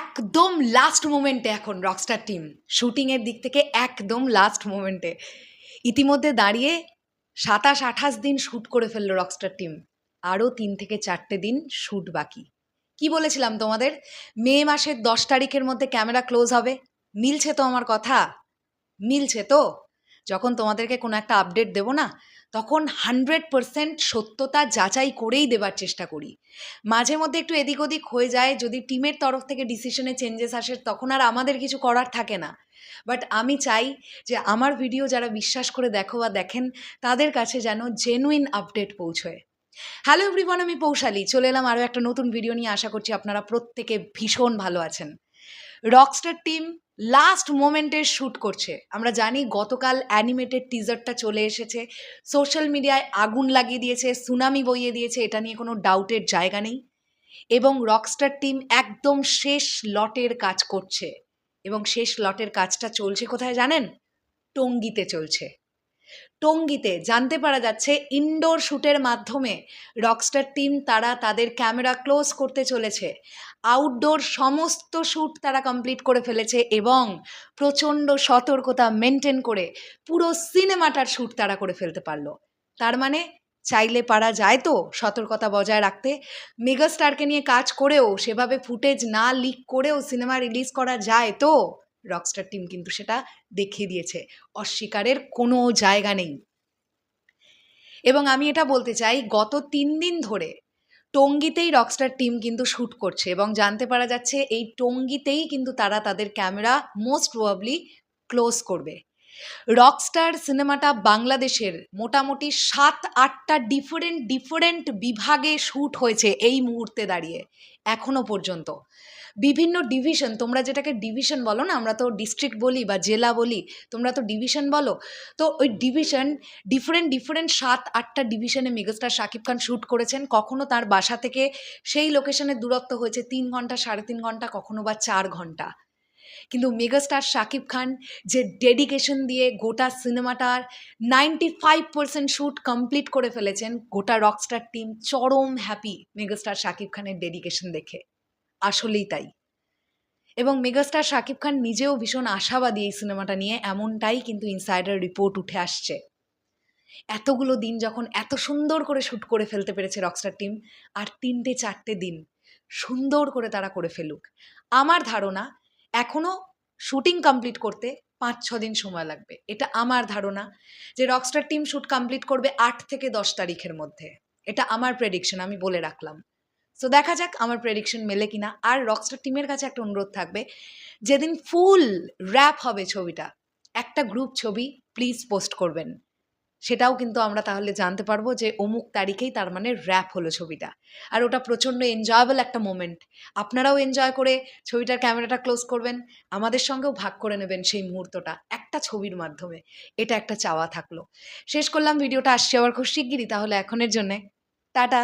একদম লাস্ট মোমেন্টে এখন রকস্টার টিম শুটিংয়ের দিক থেকে একদম লাস্ট মোমেন্টে ইতিমধ্যে দাঁড়িয়ে ২৭-২৮ দিন শ্যুট করে ফেললো রকস্টার টিম। আরও ৩ থেকে ৪টে দিন শ্যুট বাকি। কি বলেছিলাম তোমাদের, মে মাসের ১০ তারিখের মধ্যে ক্যামেরা ক্লোজ হবে। মিলছে তো আমার কথা? মিলছে তো? যখন তোমাদেরকে কোনো একটা আপডেট দেবো না, তখন 100% সত্যতা যাচাই করেই দেবার চেষ্টা করি। মাঝে মধ্যে একটু এদিক ওদিক হয়ে যায়, যদি টিমের তরফ থেকে ডিসিশনে চেঞ্জেস আসে তখন আর আমাদের কিছু করার থাকে না। বাট আমি চাই যে আমার ভিডিও যারা বিশ্বাস করে দেখো বা দেখেন, তাদের কাছে যেন জেনুইন আপডেট পৌঁছয়। হ্যালো এভরিওয়ান, আমি পৌশালী চলে এলাম আরও একটা নতুন ভিডিও নিয়ে। আশা করছি আপনারা প্রত্যেকে ভীষণ ভালো আছেন। রকস্টার টিম লাস্ট মোমেন্টের শ্যুট করছে। আমরা জানি গতকাল অ্যানিমেটেড টিজারটা চলে এসেছে, সোশ্যাল মিডিয়ায় আগুন লাগিয়ে দিয়েছে, সুনামি বইয়ে দিয়েছে, এটা নিয়ে কোনো ডাউটের জায়গা নেই। এবং রকস্টার টিম একদম শেষ লটের কাজ করছে, এবং শেষ লটের কাজটা চলছে কোথায় জানেন? টঙ্গীতে চলছে। টঙ্গীতে জানতে পারা যাচ্ছে ইনডোর শ্যুটের মাধ্যমে রকস্টার টিম তারা তাদের ক্যামেরা ক্লোজ করতে চলেছে। আউটডোর সমস্ত শ্যুট তারা কমপ্লিট করে ফেলেছে এবং প্রচণ্ড সতর্কতা মেনটেন করে পুরো সিনেমাটার শ্যুট তারা করে ফেলতে পারলো। তার মানে চাইলে পারা যায় তো সতর্কতা বজায় রাখতে। মেগাস্টারকে নিয়ে কাজ করেও সেভাবে ফুটেজ না লিক করেও সিনেমা রিলিজ করা যায় তো? রকস্টার টিম কিন্তু সেটা দেখিয়ে দিয়েছে, অস্বীকারের কোনো জায়গা নেই। এবং আমি এটা বলতে চাই, গত ৩ দিন ধরে টঙ্গীতেই রকস্টার টিম কিন্তু শ্যুট করছে এবং জানতে পারা যাচ্ছে এই টঙ্গীতেই কিন্তু তারা তাদের ক্যামেরা মোস্ট প্রবাবলি ক্লোজ করবে। রকস্টার সিনেমাটা বাংলাদেশের মোটামুটি ৭-৮টা ডিফারেন্ট বিভাগে শ্যুট হয়েছে এই মুহূর্তে দাঁড়িয়ে এখনো পর্যন্ত। বিভিন্ন ডিভিশন, তোমরা যেটাকে ডিভিশন বলো না, আমরা তো ডিস্ট্রিক্ট বলি বা জেলা বলি, তোমরা তো ডিভিশন বলো। তো ওই ডিভিশন ডিফারেন্ট ৭-৮টা ডিভিশনে মেগাস্টার শাকিব খান শ্যুট করেছেন। কখনো তার বাসা থেকে সেই লোকেশনের দূরত্ব হয়েছে ৩ ঘন্টা, ৩.৫ ঘন্টা, কখনো বা ৪ ঘন্টা। কিন্তু মেগাস্টার শাকিব খান যে ডেডিকেশন দিয়ে গোটা সিনেমাটার 95% শ্যুট কমপ্লিট করে ফেলেছেন, গোটা রকস্টার টিম চরম হ্যাপি মেগাস্টার শাকিব খানের ডেডিকেশন দেখে। আসলেই তাই। এবং মেগাস্টার শাকিব খান নিজেও ভীষণ আশাবাদী এই সিনেমাটা নিয়ে, এমনটাই কিন্তু ইনসাইডার রিপোর্ট উঠে আসছে। এতগুলো দিন যখন এত সুন্দর করে শ্যুট করে ফেলতে পেরেছে রকস্টার টিম, আর ৩-৪টে দিন সুন্দর করে তারা করে ফেলুক। আমার ধারণা এখনও শ্যুটিং কমপ্লিট করতে ৫-৬ দিন সময় লাগবে। এটা আমার ধারণা যে রকস্টার টিম শ্যুট কমপ্লিট করবে ৮ থেকে ১০ তারিখের মধ্যে। এটা আমার প্রেডিকশন, আমি বলে রাখলাম। সো দেখা যাক আমার প্রেডিকশন মেলে কিনা। আর রকস্টার টিমের কাছে একটা অনুরোধ থাকবে, যেদিন ফুল র্যাপ হবে ছবিটা, একটা গ্রুপ ছবি প্লিজ পোস্ট করবেন। সেটাও কিন্তু আমরা তাহলে জানতে পারবো যে অমুক তারিখেই তার মানে র্যাপ হলো ছবিটা। আর ওটা প্রচণ্ড এনজয়েবল একটা মোমেন্ট। আপনারাও এনজয় করে ছবিটার ক্যামেরাটা ক্লোজ করবেন, আমাদের সঙ্গেও ভাগ করে নেবেন সেই মুহূর্তটা একটা ছবির মাধ্যমে। এটা একটা চাওয়া থাকলো। শেষ করলাম ভিডিওটা, আসছি আবার খুব শিগগিরই। তাহলে এখনের জন্যে টাটা।